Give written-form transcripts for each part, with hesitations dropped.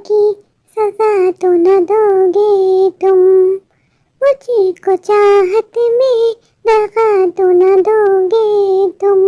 की सजा तो न दोगे तुम, मुझको चाहत में दगा तो न दोगे तुम।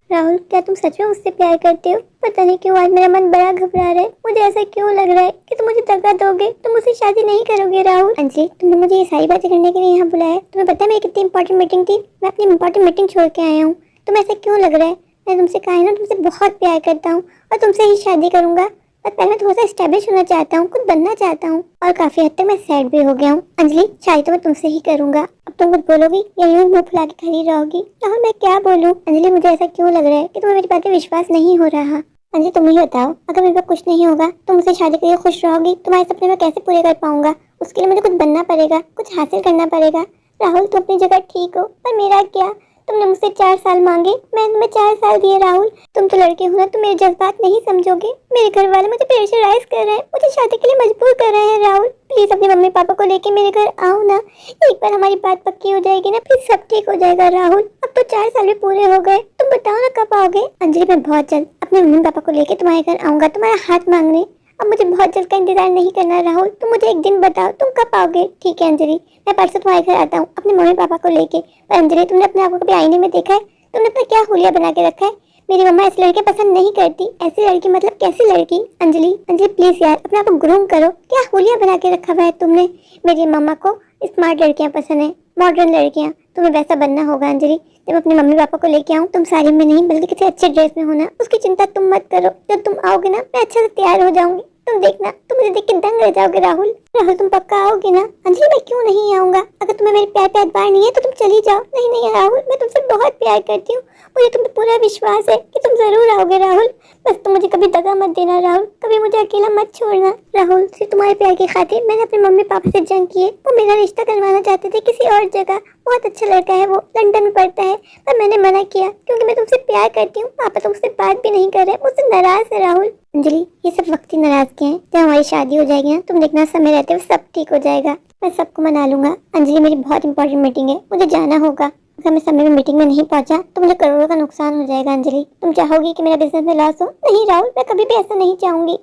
राहुल, क्या तुम सच में मुझसे प्यार करते हो? पता नहीं क्यों आज मेरा मन बड़ा घबरा रहा है। मुझे ऐसा क्यों लग रहा है कि तुम मुझे दगा दोगे, तुम मुझसे शादी नहीं करोगे। राहुल, अंजलि, तुमने मुझे ये सारी बातें करने के लिए यहाँ बुलाया है। तुम्हें पता है मेरी कितनी इंपॉर्टेंट मीटिंग थी? मैं अपनी इंपॉर्टेंट मीटिंग छोड़ के आया हूँ। तुम्हें ऐसा क्यों लग रहा है? मैं तुमसे कहा है ना, तुमसे बहुत प्यार करता हूँ और तुमसे ही शादी करूंगा। पर पहले मैं थोड़ा सा एस्टेब्लिश होना चाहता हूँ, खुद बनना चाहता हूँ, और काफी हद तक मैं सैड भी हो गया हूँ। अंजलि, शादी तो मैं तुमसे ही करूंगा। अब तुम कुछ बोलोगी या यूं मुंह फुला के खड़ी रहोगी? राहुल, मैं क्या बोलूं? अंजलि, मुझे ऐसा क्यों लग रहा है कि तुम्हें मेरी बातें विश्वास नहीं हो रहा। अंजलि, तुम ही बताओ, अगर मेरे पास कुछ नहीं होगा तो मुझसे शादी करके खुश रहोगी? तुम्हारे सपने में कैसे पूरे कर पाऊंगा? उसके लिए मुझे कुछ बनना पड़ेगा, कुछ हासिल करना पड़ेगा। राहुल, तुम अपनी जगह ठीक हो, पर मेरा क्या? तुमने मुझसे 4 साल मांगे, मैंने तुम्हें 4 साल दिए। राहुल, तुम तो लड़के हो ना, तुम मेरे जज्बात नहीं समझोगे। मेरे घर वाले मुझे प्रेशराइज कर रहे हैं, मुझे शादी के लिए मजबूर कर रहे हैं। राहुल, प्लीज अपने मम्मी पापा को लेके मेरे घर आओ ना। एक बार हमारी बात पक्की हो जाएगी ना, फिर सब ठीक हो जाएगा। राहुल, अब तो 4 साल भी पूरे हो गए, तुम बताओ ना कब आओगे? अंजलि, मैं बहुत जल्द अपने मम्मी पापा को लेके तुम्हारे घर आऊंगा, तुम्हारा हाथ मांगने। अब मुझे बहुत जल्द का इंतजार नहीं करना। राहुल, तुम मुझे एक दिन बताओ, तुम कब आओगे? ठीक है अंजलि, मैं परसों तुम्हारे घर आता हूँ अपने मम्मी पापा को लेके। पर अंजलि, तुमने अपने आप को कभी आईने में देखा है? तुमने अपना क्या हुलिया बना के रखा है? मेरी मम्मा ऐसी लड़के पसंद नहीं करती। ऐसी लड़की मतलब कैसी लड़की? अंजलि, अंजलि प्लीज यार, अपने आप को ग्रूम करो। क्या हुलिया बना के रखा हुआ है तुमने? मेरी मम्मा को स्मार्ट लड़कियां पसंद है, मॉडर्न लड़कियां। तुम्हें वैसा बनना होगा अंजलि। जब अपने मम्मी पापा को लेके आऊँ, तुम साड़ी में नहीं बल्कि किसी अच्छे ड्रेस में होना, उसकी चिंता तुम मत करो। जब तुम आओगे ना, मैं अच्छे से तैयार हो जाऊंगी। तुम देखना, तुम मुझे देख के दंग रह जाओगे। राहुल, राहुल तुम पक्का आओगे ना? अंजलि, मैं क्यों नहीं आऊंगा? अगर तुम्हें मेरे प्यार पे एतबार नहीं है तो तुम चली जाओ। नहीं नहीं राहुल, मैं तुमसे बहुत प्यार करती हूँ, मुझे तुम पे पूरा विश्वास है कि तुम जरूर आओगे। राहुल, बस तुम मुझे कभी दगा मत देना। राहुल, कभी मुझे अकेला मत छोड़ना। राहुल, सिर्फ तुम्हारे प्यार की खातिर मैंने अपने मम्मी पापा से जंग की है। वो मेरा रिश्ता करवाना चाहते थे किसी और जगह। बहुत अच्छा लड़का है, वो लंदन में पढ़ता है, पर मैंने मना किया क्योंकि मैं तुमसे प्यार करती हूँ। पापा तो मुझसे बात भी नहीं कर रहे, मुझसे नाराज है। राहुल, अंजलि, ये सब वक्त ही नाराज के हैं। जब हमारी शादी हो जाएगी ना, तुम देखना समय रहते हुए सब ठीक हो जाएगा। मैं सबको मना लूंगा। अंजलि, मेरी बहुत इंपॉर्टेंट मीटिंग है, मुझे जाना होगा। अगर मैं समय में मीटिंग में नहीं पहुंचा तो मुझे करोड़ों का नुकसान हो जाएगा। अंजलि, तुम चाहोगी कि मेरा बिजनेस में लॉस हो? नहीं राहुल, मैं कभी भी ऐसा नहीं चाहूंगी।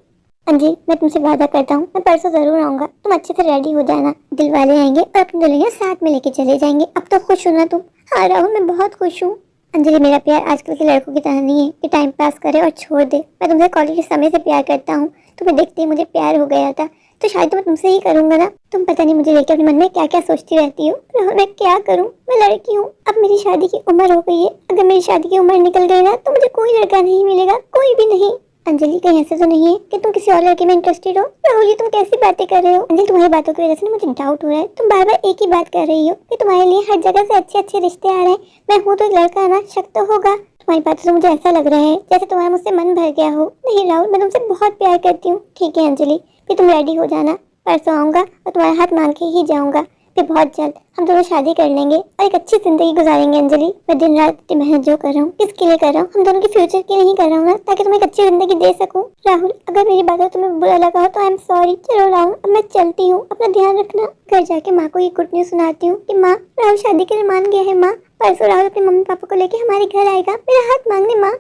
अंजलि, मैं तुमसे वादा करता हूँ, मैं परसों जरूर आऊंगा। तुम अच्छे से रेडी हो जाना। दिल वाले आएंगे और अपनी दुल्हनिया साथ में लेके चले जाएंगे। अब तो खुश हो ना तुम? हाँ राहुल, मैं बहुत खुश हूँ। अंजलि, मेरा प्यार आजकल के लड़कों की तरह नहीं है कि टाइम पास करे और छोड़ दे। मैं तुमसे कॉलेज के समय से प्यार करता हूँ। तुम्हें देखते ही मुझे प्यार हो गया था, तो शायद मैं तुमसे ही करूंगा ना। तुम पता नहीं मुझे लेके अपने मन में क्या क्या सोचती रहती हो। राहुल, मैं क्या करूं? मैं लड़की हूँ, अब मेरी शादी की उम्र हो गई है। अगर मेरी शादी की उम्र निकल गई ना तो मुझे कोई लड़का नहीं मिलेगा, कोई भी नहीं। अंजलि, कहीं ऐसा तो नहीं है कि तुम किसी और लड़के में इंटरेस्टेड हो? राहुल, ये तुम कैसी बातें कर रहे हो? अंजलि, तुम्हारी बातों की वजह से मुझे डाउट हो रहा है। तुम बार बार एक ही बात कर रही हो कि तुम्हारे लिए हर जगह से अच्छे अच्छे रिश्ते आ रहे हैं। मैं हूँ तो एक लड़का है ना, शक तो होगा। तुम्हारी बातों से मुझे ऐसा लग रहा है जैसे तुम्हारा मुझसे मन भर गया हो। नहीं राहुल, मैं तुमसे बहुत प्यार करती हूँ। ठीक है अंजलि, फिर तुम रेडी हो जाना। परसों आऊंगा और तुम्हारा हाथ मांग के ही जाऊंगा। फिर बहुत जल्द हम दोनों शादी कर लेंगे और एक अच्छी जिंदगी गुजारेंगे। अंजलि, मैं दिन रात इतनी मेहनत जो कर रहा हूँ, किसके लिए कर रहा हूँ? हम दोनों के फ्यूचर के लिए नहीं कर रहा हूँ ना, ताकि तुम्हें एक अच्छी जिंदगी दे सकूँ। राहुल, अगर मेरी बातों तुम्हें बुरा लगा हो तो आई एम सॉरी। चलो राहुल, अब मैं चलती हूँ, अपना ध्यान रखना। घर जाके माँ को ये गुड न्यूज सुनाती हूँ कि माँ, राहुल शादी के लिए मान गया है। माँ, परसों राहुल अपने मम्मी पापा को लेके हमारे घर आएगा, मेरा हाथ मांगने। माँ,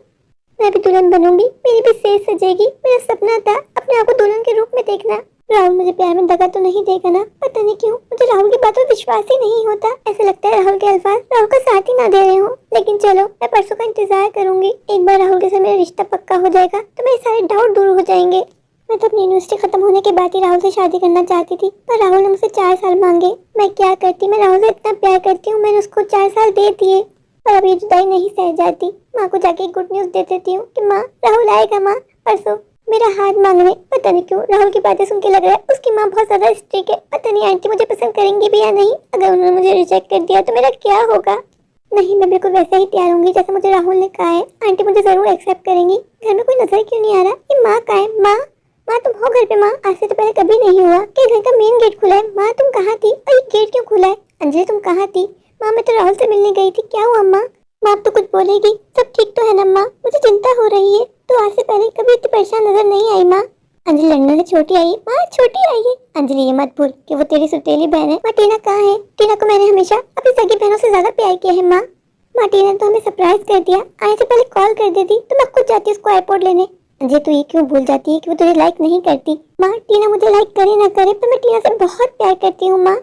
मैं भी दुल्हन बनूंगी, मेरी भी सेज सजेगी। मेरा सपना था अपने आप को दुल्हन के रूप में देखना। राहुल मुझे प्यार में दगा तो नहीं देगा ना? पता नहीं क्यों मुझे राहुल की बातों में विश्वास ही नहीं होता। ऐसा लगता है राहुल के अल्फाज राहुल का साथ ही ना दे रहे हो। लेकिन चलो, मैं परसों का इंतजार करूंगी। एक बार राहुल के साथ मेरा रिश्ता पक्का हो जाएगा तो मेरे सारे डाउट दूर हो जाएंगे। मैं तो अपनी यूनिवर्सिटी खत्म होने के बाद ही राहुल से शादी करना चाहती थी, पर राहुल ने मुझसे 4 साल मांगे। मैं क्या करती? मैं राहुल से इतना प्यार करती हूँ, मैंने उसको 4 साल दे दिए, पर अब ये जुदाई नहीं सह जाती। माँ को जाके गुड न्यूज दे देती हूँ कि माँ, राहुल आएगा माँ परसों मेरा हाथ मांगने। पता नहीं क्यों राहुल की बातें सुन के लग रहा है उसकी माँ बहुत ज्यादा स्ट्रिक्ट है। पता नहीं आंटी मुझे पसंद करेंगी भी या नहीं। अगर उन्होंने मुझे रिजेक्ट कर दिया तो मेरा क्या होगा? नहीं, मैं बिल्कुल वैसे ही तैयार होंगी जैसे मुझे राहुल ने कहा है। आंटी मुझे जरूर एक्सेप्ट करेंगी। घर में कोई नजर क्यों नहीं आ रहा? ये माँ कहाँ है? माँ, माँ तुम हो घर पे? माँ, आज से तो पहले कभी नहीं हुआ कि घर का मेन गेट खुला है। माँ तुम कहाँ थी और ये गेट क्यों खुला है? अंजलि तुम कहाँ थी? माँ, मैं तो राहुल से मिलने गई थी। क्या हुआ माँ? माँ अब तो कुछ बोलेगी? सब ठीक तो है ना माँ? मुझे चिंता हो रही है। तो आज से पहले कभी इतनी परेशान नजर नहीं आई माँ। अंजलि लंदन से छोटी आई। माँ छोटी आई है? अंजलि ये मत भूल कि वो तेरी सुतेली बहन है। माँ टीना कहाँ है? टीना को मैंने हमेशा अपनी सगी बहनों से ज्यादा प्यार किया है माँ। माँ टीना ने तो हमें सरप्राइज कर दिया। आने से पहले कॉल कर देती तो मैं खुद जाती उसको एयरपोर्ट लेने। अंजलि तू ये क्यों भूल जाती है कि वो तुझे लाइक नहीं करती। माँ टीना मुझे लाइक करे ना करे पर मैं टीना से बहुत प्यार करती हूँ माँ।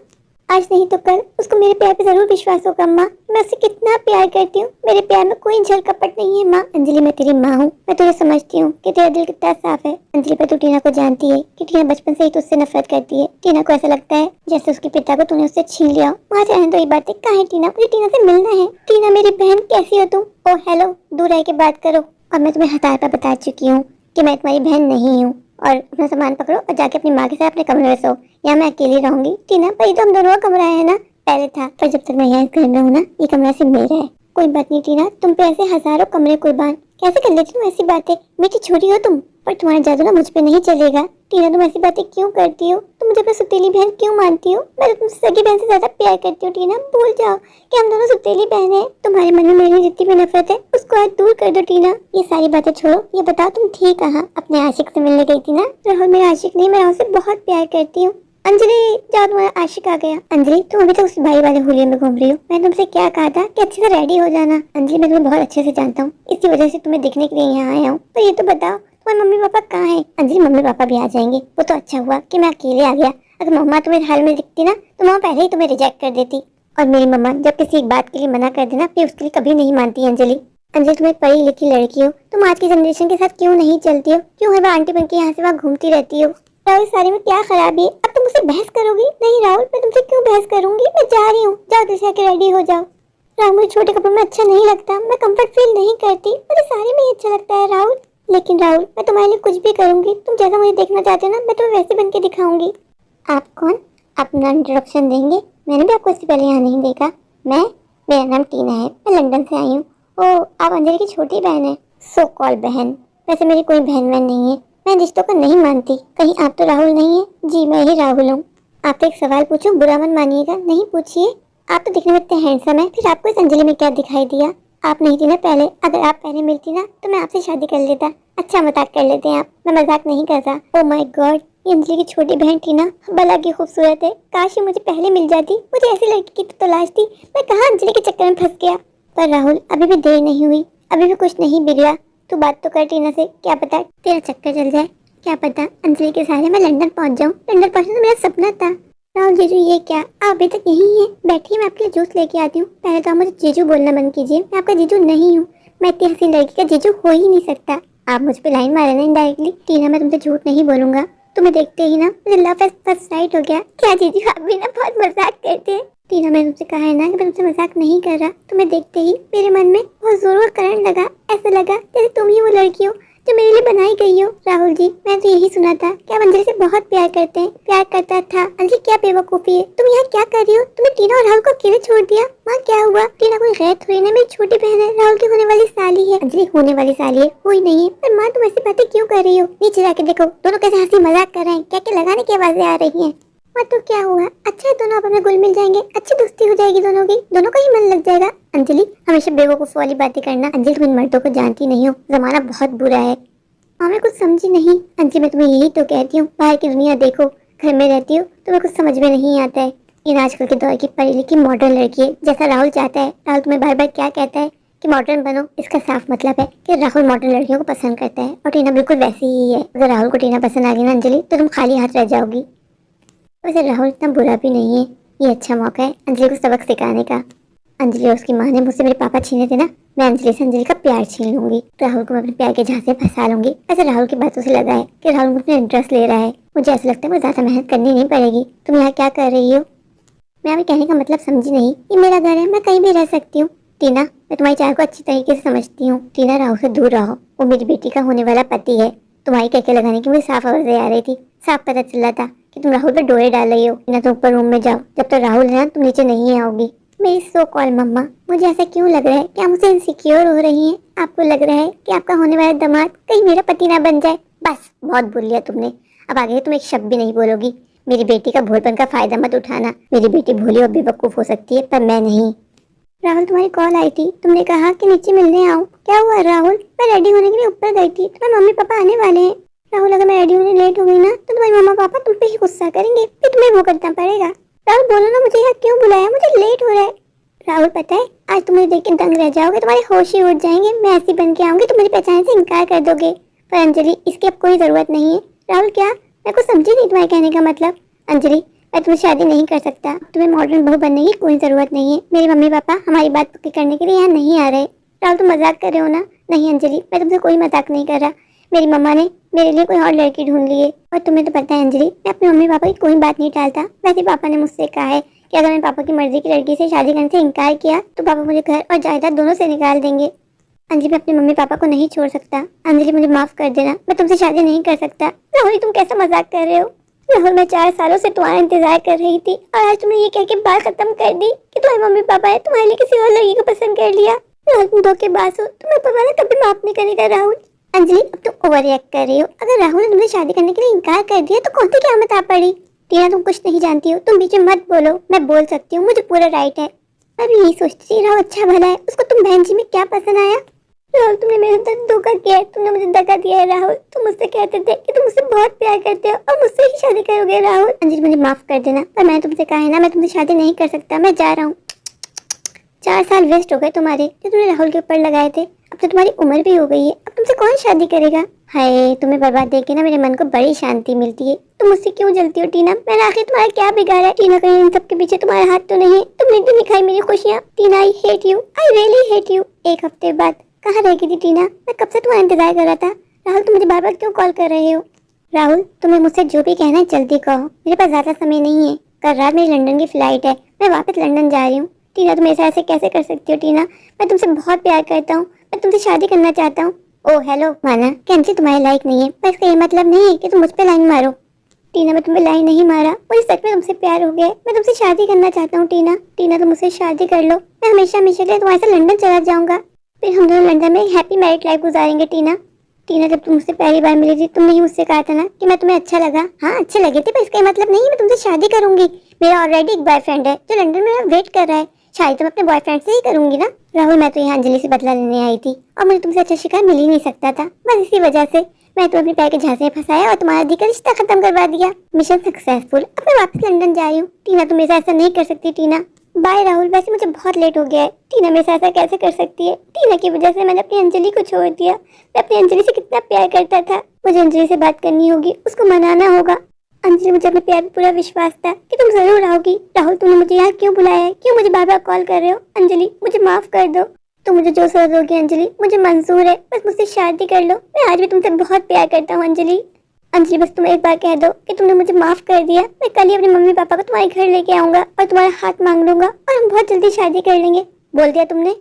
आज नहीं तो कल उसको मेरे प्यार पे जरूर विश्वास होगा माँ। मैं उससे कितना प्यार करती हूँ, मेरे प्यार में कोई छल कपट नहीं है माँ। अंजलि मैं तेरी माँ हूँ, मैं तुझे समझती हूँ कि तेरा दिल कितना साफ है। अंजलि पर तू टीना को जानती है कि टीना बचपन से ही तुझसे नफरत करती है। टीना को ऐसा लगता है जैसे उसके पिता को तूने उससे छीन लिया। माँ चाहे तो ये बातें कहा है टीना, मुझे टीना से मिलना है। टीना मेरी बहन कैसी हो तुम? ओ हेलो, दूर रह के बात करो। और मैं तुम्हें हजार बार बता चुकी हूँ कि मैं तुम्हारी बहन नहीं हूँ। और अपना सामान पकड़ो और जाके अपनी माँ के साथ अपने कमरे में सो, या मैं अकेली रहूंगी। टीना भाई तो हम दोनों का कमरा है ना, पहले था, पर जब तक मैं यहाँ घर में हूँ ना, ये कमरा सिर्फ मेरा है। कोई बात नहीं टीना, तुम पे ऐसे हजारों कमरे कुर्बान कैसे कर लेती तुम ऐसी बातें? मीठी छोरी हो तुम, पर तुम्हारा जादू ना मुझ पे नहीं चलेगा। टीना तुम ऐसी बातें क्यों करती हो? तुम मुझे अपनी सुतीली बहन क्यों मानती हो? मैं तो तुमसे सगी बहन से ज्यादा प्यार करती हूँ टीना। भूल जाओ कि हम दोनों सुतीली बहन है। तुम्हारे मन में मेरी जितनी भी नफरत है उसको आज दूर कर दो टीना। ये सारी बातें छोड़ो, ये बताओ तुम थी कहाँ? अपने आशिक से मिलने गई थी ना? राहुल मेरा आशिक नहीं, मैं राहुल से बहुत प्यार करती हूँ। अंजलि जाओ, तुम्हारा आशिक आ गया। अंजलि तुम अभी तक उस भाई वाले होलिये में घूम रही हो। मैंने तुमसे क्या कहा था कि अच्छे से रेडी हो जाना। अंजलि मैं तुम्हें बहुत अच्छे से जानता हूँ, इसी वजह से तुम्हें देखने के लिए यहाँ आया हूँ। तो ये तो बताओ तुम्हारे मम्मी पापा कहाँ हैं? अंजलि मम्मी पापा भी आ जाएंगे। वो तो अच्छा हुआ कि मैं अकेले आ गया। अगर मम्मा तुम्हें हाल में दिखती ना तो मम्मा पहले ही तुम्हें रिजेक्ट कर देती। और मेरी मम्मा जब किसी एक बात के लिए मना कर देना फिर उसके लिए कभी नहीं मानती। अंजलि अंजलि तुम एक पढ़ी लिखी लड़की हो, तुम आज की जनरेशन के साथ क्यों नहीं चलती हो? क्यों हर बार आंटी बन के यहाँ से वहाँ घूमती रहती हो? राहुल सारी में क्या खराबी है? अब तुम मुझसे बहस करोगी? नहीं राहुल, मैं तुमसे क्यों बहस करूंगी? मैं जा रही हूँ, जाओ जैसे आके रेडी हो जाओ। राहुल मुझे छोटे कपड़ों में अच्छा नहीं लगता, मैं कंफर्ट फील नहीं करती, मुझे साड़ी में ही अच्छा लगता है राहुल। लेकिन राहुल मैं तुम्हारे लिए कुछ भी करूंगी, तुम जैसा मुझे देखना चाहते हो ना मैं तुम्हें वैसे बन के दिखाऊंगी। आप कौन? अपना इंट्रोडक्शन देंगे? मैंने भी आपको इससे पहले यहाँ नहीं देखा। मेरा नाम टीना है, मैं लंदन से आई हूँ। ओह, आप अंजलि की छोटी बहन है। सो कॉल बहन, वैसे मेरी कोई बहन वहन नहीं है, मैं रिश्तों को नहीं मानती। कहीं आप तो राहुल नहीं है? जी मैं ही राहुल हूँ। आपसे एक सवाल पूछूं, बुरा मत मानिएगा। नहीं पूछिए। आप तो दिखने में इतने हैंडसम है, फिर आपको इस अंजलि में क्या दिखाई दिया? आप नहीं थी ना पहले, अगर आप पहले मिलती ना तो मैं आपसे शादी कर लेता। अच्छा मजाक कर लेते हैं आप, मैं मजाक नहीं कर रहा। ओह माय गॉड, ये अंजलि की छोटी बहन टीना भला की खूबसूरत है। काश ये मुझे पहले मिल जाती, मुझे ऐसी लड़की की तो तलाश थी। मैं कहाँ अंजलि के चक्कर में फंस गया। पर राहुल अभी भी देर नहीं हुई, अभी भी कुछ नहीं बिगड़ा। तू बात तो कर टीना से, क्या पता तेरा चक्कर चल जाए। क्या पता अंजलि के सहारे मैं लंदन पहुंच जाऊं। लंदन पहुंचना तो मेरा सपना था। राहुल जीजू ये क्या, आप अभी तक यही हैं? बैठिए, मैं आपके लिए जूस लेके आती हूँ। पहले तो आप मुझे जीजू बोलना बंद कीजिए, मैं आपका जीजू नहीं हूँ। मैं इतनी हसीन लड़की का जीजू हो ही नहीं सकता। आप मुझ पे लाइन मारे ना इनडायरेक्टली। टीना मैं तुमसे झूठ नहीं बोलूंगा, तुम्हें देखते ही ना मुझे लव एट फर्स्ट साइट हो गया। क्या जीजू आप भी ना बहुत मजाक करते हैं। टीना मैंने तुमसे कहा है ना कि मैं तुमसे मजाक नहीं कर रहा। तुम्हें देखते ही मेरे मन में बहुत जोर का करंट लगा। ऐसा लगा जैसे तुम ही वो लड़की हो जो मेरे लिए बनाई गई हो। राहुल जी मैं तो यही सुना था कि आप अंजलि से बहुत प्यार करते हैं। प्यार करता था। अंजलि क्या बेवकूफी है, तुम यहाँ क्या कर रही हो? तुमने टीना और राहुल को अकेले छोड़ दिया। माँ क्या हुआ? टीना कोई गैर थोड़ी ना, मेरी छोटी बहन है, राहुल की होने वाली साली है। अंजलि होने वाली साली है, कोई नहीं है। पर माँ तुम ऐसी बातें क्यों कर रही हो? नीचे जाके देखो दोनों कैसे हंसी मजाक कर रहे हैं, क्या क्या लगाने की आवाजें आ रही है। माँ तो क्या हुआ, अच्छा है दोनों आपस में घुल मिल जाएंगे, अच्छी दोस्ती हो जाएगी दोनों की, दोनों का ही मन लग जाएगा। अंजलि हमेशा बेवकूफ वाली बातें करना। अंजलि तुम इन मर्दों को जानती नहीं हो, जमाना बहुत बुरा है। हाँ मैं कुछ समझी नहीं। अंजलि मैं तुम्हें यही तो कहती हूँ, बाहर की दुनिया देखो, घर में रहती हो तुम्हें कुछ समझ में नहीं आता है। इन आजकल के दौर की पढ़ी लिखी मॉडर्न लड़की है, जैसा राहुल चाहता है। राहुल तुम्हें बार बार क्या कहता है कि मॉडर्न बनो, इसका साफ मतलब है कि राहुल मॉडर्न लड़कियों को पसंद करता है। और टीना बिल्कुल वैसी ही है। अगर राहुल को टीना पसंद आ गई ना अंजलि तो तुम खाली हाथ रह जाओगी। वैसे राहुल इतना बुरा भी नहीं है, ये अच्छा मौका है अंजलि को सबक सिखाने का। अंजलि और उसकी माँ ने मुझसे मेरे पापा छीने थे ना, मैं अंजलि से अंजलि का प्यार छीन लूंगी। राहुल को मैं अपने प्यार के झांसे फंसा लूंगी। ऐसे राहुल की बातों से लगा है कि राहुल मुझसे इंटरेस्ट ले रहा है। मुझे ऐसा लगता है मुझे ज्यादा मेहनत करनी नहीं पड़ेगी। तुम यहाँ क्या कर रही हो? मैं अभी कहने का मतलब समझी नहीं। ये मेरा घर है, मैं कहीं भी रह सकती हूँ। टीना मैं तुम्हारी चाह को अच्छी तरीके से समझती हूँ। टीना राहुल से दूर रहो, वो मेरी बेटी का होने वाला पति है। तुम्हारी कहके लगाने की मुझे साफ आवाजें आ रही थी, साफ पता चल रहा था कि तुम राहुल पे डोरे डाल रही हो। टीना तुम ऊपर रूम में जाओ, जब तक राहुल है ना तुम नीचे नहीं आओगी। मेरी सो कॉल मम्मा, मुझे ऐसा क्यों लग रहा है कि आप मुझसे इनसिक्योर हो रही हैं? आपको लग रहा है कि आपका होने वाला दामाद कहीं मेरा पति ना बन जाए। बस बहुत बोल लिया तुमने, अब आगे तुम एक शब्द भी नहीं बोलोगी। मेरी बेटी का भोलपन का फायदा मत उठाना। मेरी बेटी भोली और बेवकूफ हो सकती है पर मैं नहीं। राहुल तुम्हारी कॉल आई थी, तुमने कहा कि नीचे मिलने आओ। क्या हुआ राहुल? मैं रेडी होने के लिए ऊपर गई थी, तुम्हारे मम्मी पापा आने वाले हैं। राहुल अगर मैं रेडी होने लेट हो गई ना तो तुम्हारे मम्मा पापा तुम पे ही गुस्सा करेंगे, फिर तुम्हें वो करना पड़ेगा। राहुल बोलो ना मुझे यहाँ क्यों बुलाया, मुझे लेट हो रहा है। राहुल पता है आज तुम मुझे देख के दंग रह जाओगे, तुम्हारे होश ही उड़ जाएंगे। मैं ऐसी बन के आऊंगी तो मुझे पहचानने से इनकार कर दोगे। पर अंजलि इसकी अब कोई ज़रूरत नहीं है। राहुल क्या? मैं कुछ समझी नहीं तुम्हारे कहने का मतलब। अंजलि मैं तुम्हें शादी नहीं कर सकता, तुम्हें मॉडर्न बहू बनने की कोई ज़रूरत नहीं है। मेरे मम्मी पापा हमारी बात पक्की करने के लिए यहाँ नहीं आ रहे। राहुल तुम मजाक कर रहे हो ना? नहीं अंजलि मैं तुमसे कोई मजाक नहीं कर रहा। मेरी मम्मा ने मेरे लिए कोई और लड़की ढूंढ ली है। और तुम्हें तो पता है अंजलि, मैं अपने मम्मी पापा की कोई बात नहीं टालता। वैसे पापा ने मुझसे कहा है कि अगर मैं पापा की मर्जी की लड़की से शादी करने से इनकार किया तो पापा मुझे घर और जायदाद दोनों से निकाल देंगे। अंजलि मैं अपने मम्मी पापा को नहीं छोड़ सकता। अंजलि मुझे माफ कर देना, मैं तुमसे शादी नहीं कर सकता। राहुल तुम कैसा मजाक कर रहे हो? राहुल मैं 4 सालों से तुम्हारा इंतजार कर रही थी और आज तुमने ये कह के बात खत्म कर दी कि तुम्हारे मम्मी पापा है तुम्हारे लिए किसी और लड़की को पसंद कर लिया। राहुल तुम धोखेबाज हो, तुम्हें ऊपर वाला कभी माफ नहीं करेगा। राहुल अंजलि अब तुम ओवर रिएक्ट कर रही हो। अगर राहुल ने तुमसे शादी करने के लिए इनकार कर दिया तो कौन सी क़यामत आ पड़ी? टीना तुम कुछ नहीं जानती हो, तुम बीच में मत बोलो। मैं बोल सकती हूँ, मुझे पूरा राइट है। मैं भी यही सोचती थी राहुल अच्छा भला है, उसको तुम बहन जी में क्या पसंद आया? राहुल तुमने मेरे साथ धोखा किया है, तुमने मुझे धोखा दिया है। राहुल तुम मुझसे कहते थे कि तुम मुझसे बहुत प्यार करते हो और मुझसे ही शादी करोगे। राहुल अंजलि मुझे माफ कर देना, पर मैंने तुमसे कहा है ना मैं तुमसे शादी नहीं कर सकता। मैं जा रहा हूँ। 4 साल वेस्ट हो गए तुम्हारे जो तुमने राहुल के ऊपर लगाए थे। अब तो तुम्हारी उम्र भी हो गई है, अब तुमसे कौन शादी करेगा? हाय तुम्हें बर्बाद देख के ना मेरे मन को बड़ी शांति मिलती है। तुम मुझसे क्यों जलती हो टीना? मैंने आखिर तुम्हारा क्या बिगाड़ा है? टीना कहीं इन सब के पीछे तुम्हारा हाथ तो नहीं है? तुमने तो निखाई मेरी खुशियाँ। Tina I hate you, I really hate you. 1 हफ्ते बाद कहाँ रह गई थी टीना? मैं कब से तुम्हारा इंतजार कर रहा था। राहुल तुम मुझे बार बार क्यों कॉल कर रहे हो? राहुल तुम्हें मुझसे जो भी कहना है जल्दी कहो, मेरे पास ज्यादा समय नहीं है। कल रात मेरी लंदन की फ्लाइट है, मैं वापस लंदन जा रही हूँ। टीना तुम ऐसा ऐसे कैसे कर सकती हो? टीना मैं तुमसे बहुत प्यार करता हूँ, मैं तुमसे शादी करना चाहता हूँ। ओह हेलो माना कि अंजलि तुम्हारे लायक नहीं है, पर इसका ये मतलब नहीं है कि तुम मुझ पे लाइन मारो। टीना मैं तुम्हें लाइन नहीं मारा, मुझे सच में तुमसे प्यार हो गया है। मैं तुमसे शादी करना चाहता हूँ टीना। टीना तुम मुझसे शादी कर लो, मैं हमेशा हमेशा के लिए तुम्हारे साथ लंदन चला जाऊंगा। फिर हम दोनों लंदन में एक हैप्पी मैरिड लाइफ गुजारेंगे। टीना टीना जब तुम मुझसे पहली बार मिली थी तुमने ही मुझसे कहा था ना कि मैं तुम्हें अच्छा लगा। हाँ अच्छे लगे थे, पर इसका मतलब नहीं मैं तुमसे शादी करूंगी। मेरा ऑलरेडी एक बॉयफ्रेंड है जो लंदन में वेट कर रहा है। शादी तो मैं अपने बॉयफ्रेंड से ही करूंगी ना। राहुल मैं तो यहाँ अंजलि से बदला लेने आई थी और मुझे तुमसे अच्छा शिकार मिल ही नहीं सकता था। बस इसी वजह से मैं तुम्हें अपने पैर के झांसे में फंसाया और तुम्हारा दी का रिश्ता खत्म करवा दिया। मिशन सक्सेसफुल, अब मैं वापस लंदन जा रही हूँ। टीना तुम मेरे साथ ऐसा नहीं कर सकती। टीना बाय राहुल, वैसे मुझे बहुत लेट हो गया है। टीना मेरे साथ ऐसा कैसे कर सकती है? टीना की वजह से मैंने अपनी अंजलि को छोड़ दिया। मैं अपनी अंजलि से कितना प्यार करता था। मुझे अंजलि से बात करनी होगी, उसको मनाना होगा। अंजलि मुझे अपने प्यार पे पूरा विश्वास था कि तुम जरूर आओगी। राहुल तुमने मुझे यहाँ क्यों बुलाया है? क्यों मुझे बार बार कॉल कर रहे हो? अंजलि मुझे माफ कर दो, तुम मुझे जो सजा दोगी अंजलि मुझे मंजूर है। बस मुझसे शादी कर लो, मैं आज भी तुमसे बहुत प्यार करता हूँ अंजलि। अंजलि बस तुम एक बार कह दो कि तुमने मुझे माफ कर दिया। मैं कल ही अपने मम्मी पापा को तुम्हारे घर लेके आऊंगा और तुम्हारा हाथ मांग लूंगा और हम बहुत जल्दी शादी कर लेंगे। बोल दिया तुमने?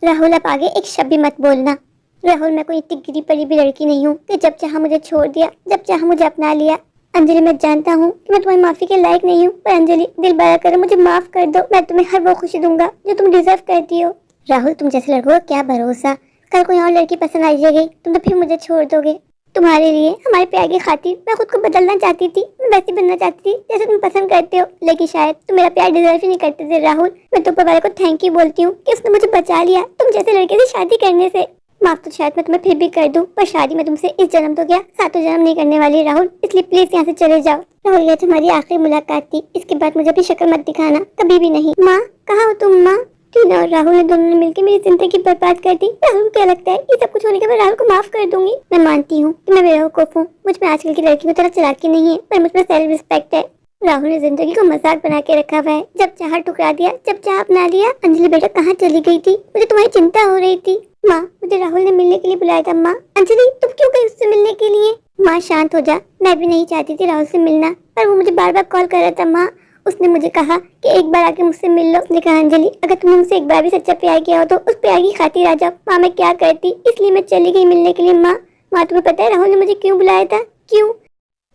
राहुल अब आगे एक शब्द भी मत बोलना। राहुल मैं कोई इतनी गिरी पड़ी भी लड़की नहीं हूँ कि जब चाहा मुझे छोड़ दिया, जब चाहा मुझे अपना लिया। अंजलि मैं जानता हूँ कि मैं तुम्हारी माफी के लायक नहीं हूँ, पर अंजलि दिल बड़ा करो, मुझे माफ कर दो। मैं तुम्हें हर वो खुशी दूंगा जो तुम डिजर्व करती हो। राहुल तुम जैसे लड़कों का क्या भरोसा, कल कोई और लड़की पसंद आ जाएगी तुम तो फिर मुझे छोड़ दोगे। तुम्हारे लिए हमारे प्यार की खातिर मैं खुद को बदलना चाहती थी, मैं वैसी बनना चाहती थी जैसे तुम पसंद करते हो, लेकिन शायद तुम मेरा प्यार डिजर्व ही नहीं करते थे। राहुल मैं तो ऊपर वाले को थैंक यू बोलती हूँ कि उसने मुझे बचा लिया तुम जैसे लड़के से शादी करने से। माफ तो शायद मैं तुम्हें फिर भी कर दूं, पर शादी मैं तुमसे इस जन्म तो क्या 7 जन्म नहीं करने वाली राहुल, इसलिए प्लीज यहाँ से चले जाओ। राहुल ये तुम्हारी आखिरी मुलाकात थी, इसके बाद मुझे अपनी शक्ल मत दिखाना, कभी भी नहीं। माँ कहाँ हो तुम? माँ टीना और राहुल ने दोनों ने मिलकर मेरी जिंदगी बर्बाद कर दी। राहुल को क्या लगता है ये सब कुछ होने के बाद राहुल को माफ कर दूंगी? मैं मानती हूँ कि मैं बेवकूफ हूँ, मुझ में आजकल की लड़की की तरह चालाकी नहीं है, पर मुझ में सेल्फ रिस्पेक्ट है। राहुल ने जिंदगी को मजाक बना के रखा हुआ है, जब चाहा ठुकरा दिया, जब चाहा अपना लिया। अंजलि बेटा कहाँ चली गई थी? मुझे तुम्हारी चिंता हो रही थी। माँ मुझे राहुल ने मिलने के लिए बुलाया था। माँ अंजलि तुम क्यों गई उससे मिलने के लिए? माँ शांत हो जा, मैं भी नहीं चाहती थी राहुल से मिलना, पर वो मुझे बार बार कॉल कर रहा था। माँ उसने मुझे कहा कि एक बार आके मुझसे मिल लो। उसने कहा अंजलि अगर तुमने मुझसे एक बार भी सच्चा प्यार किया हो तो उस प्यार की खातिर आ जाओ। माँ मैं क्या करती, इसलिए मैं चली गई मिलने के लिए। माँ तुम्हें पता है राहुल ने मुझे क्यों बुलाया था? क्यों?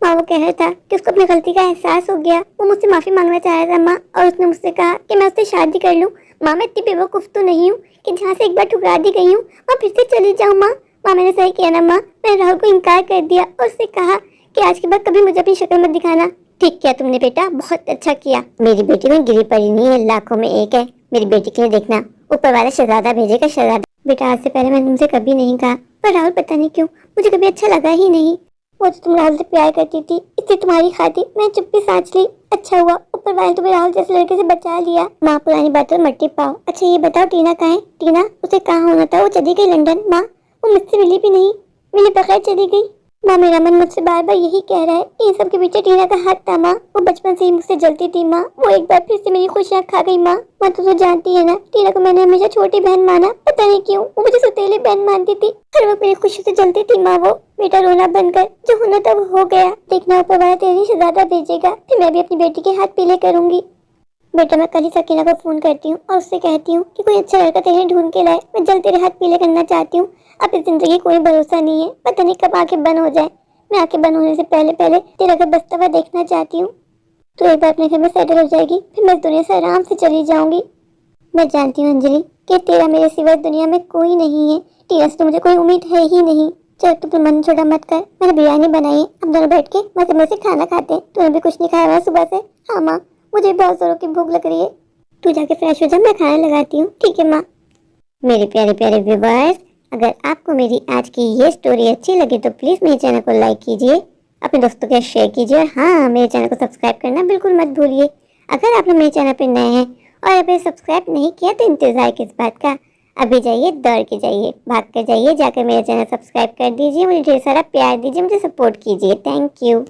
माँ वो कह रहा था कि उसको अपनी गलती का एहसास हो गया, वो मुझसे माफी मांगना चाह रहा था। माँ और उसने मुझसे कहा कि मैं उससे शादी कर लूँ। माँ मैं इतनी बेवकूफ तो नहीं हूँ कि जहाँ से एक बार ठुकरा दी गई हूँ वहाँ फिर से चली जाऊँ। माँ मैंने सही किया ना? माँ मैंने राहुल को इनकार कर दिया और उससे कहा कि आज के बाद कभी मुझे अपनी शक्ल मत दिखाना। ठीक किया तुमने बेटा, बहुत अच्छा किया। मेरी बेटी में गिरी पड़ी नहीं है, लाखों में एक है। मेरी बेटी के लिए देखना ऊपर वाला शहजादा भेजेगा। शहजादा बेटा आज से पहले मैंने तुमसे कभी नहीं कहा, पर राहुल पता नहीं क्यों मुझे कभी अच्छा लगा ही नहीं। वो तो तुम राहुल से प्यार करती थी, इसलिए तुम्हारी खातिर मैं चुप्पी सांच ली। अच्छा हुआ ऊपर वाले तुम्हें राहुल जैसे लड़के से बचा लिया। माँ पुरानी बातों में मट्टी पाओ। अच्छा ये बताओ टीना कहाँ है? टीना उसे कहाँ होना था? वो चली गई लंदन। माँ वो मुझसे मिली भी नहीं। मेरे बगैर चली गई। माँ, मेरा मन मुझसे बार बार यही कह रहा है, इन सब के पीछे टीना का हाथ था माँ। वो बचपन से ही मुझसे जलती थी माँ, वो एक बार फिर से मेरी खुशियाँ खा गई माँ। माँ तो जानती है ना, टीना को मैंने हमेशा छोटी बहन माना, पता नहीं क्यों वो मुझे सौतेली बहन मानती थी। हर वक्त मेरी खुशी से जलती थी माँ वो। बेटा रोना बंद कर, जो होना था वो हो गया। देखना ऊपर वाला तेरी शहजादा भेजेगा, फिर मैं भी अपनी बेटी के हाथ पीले करूंगी। बेटा मैं कल ही सकीना को फोन करती हूँ और उससे कहती हूँ कि कोई अच्छा लड़का तेरे ढूंढ के लाए, मैं जल्द तेरे हाथ पीले करना चाहती हूँ। अब इस जिंदगी कोई भरोसा नहीं है, पता नहीं कब आंखें बंद हो जाए। मैं आंखें बंद होने से पहले पहले तेरा घर बसता हुआ देखना चाहती हूँ। तो एक बार अपने घर में सेटल हो जाएगी, फिर मैं इस दुनिया से आराम से चली जाऊंगी। मैं जानती हूँ अंजलि कि तेरा मेरे सिवा दुनिया में कोई नहीं है। टीना से तो मुझे कोई उम्मीद है ही नहीं। चल तू अपना मन छोटा मत कर, मैंने बिरयानी बनाई है, हम दोनों बैठ के मजे मजे से खाना खाते हैं। तूने भी कुछ नहीं खाया हुआ सुबह से? हाँ माँ, मुझे बहुत जोरों की भूख लग रही है। तू जाके फ्रेश हो जा, मैं खाना लगाती हूँ। ठीक है माँ। मेरे प्यारे प्यारे व्यूअर्स, अगर आपको मेरी आज की ये स्टोरी अच्छी लगी तो प्लीज़ मेरे चैनल को लाइक कीजिए, अपने दोस्तों के साथ शेयर कीजिए और हाँ, मेरे चैनल को सब्सक्राइब करना बिल्कुल मत भूलिए। अगर आप लोग मेरे चैनल पर नए हैं और अभी सब्सक्राइब नहीं किया तो इंतज़ार किस बात का। अभी जाइए, दौड़ के जाइए, भाग कर जाइए, जाकर मेरा चैनल सब्सक्राइब कर दीजिए, मुझे ढेर सारा प्यार दीजिए, मुझे सपोर्ट कीजिए। Thank you.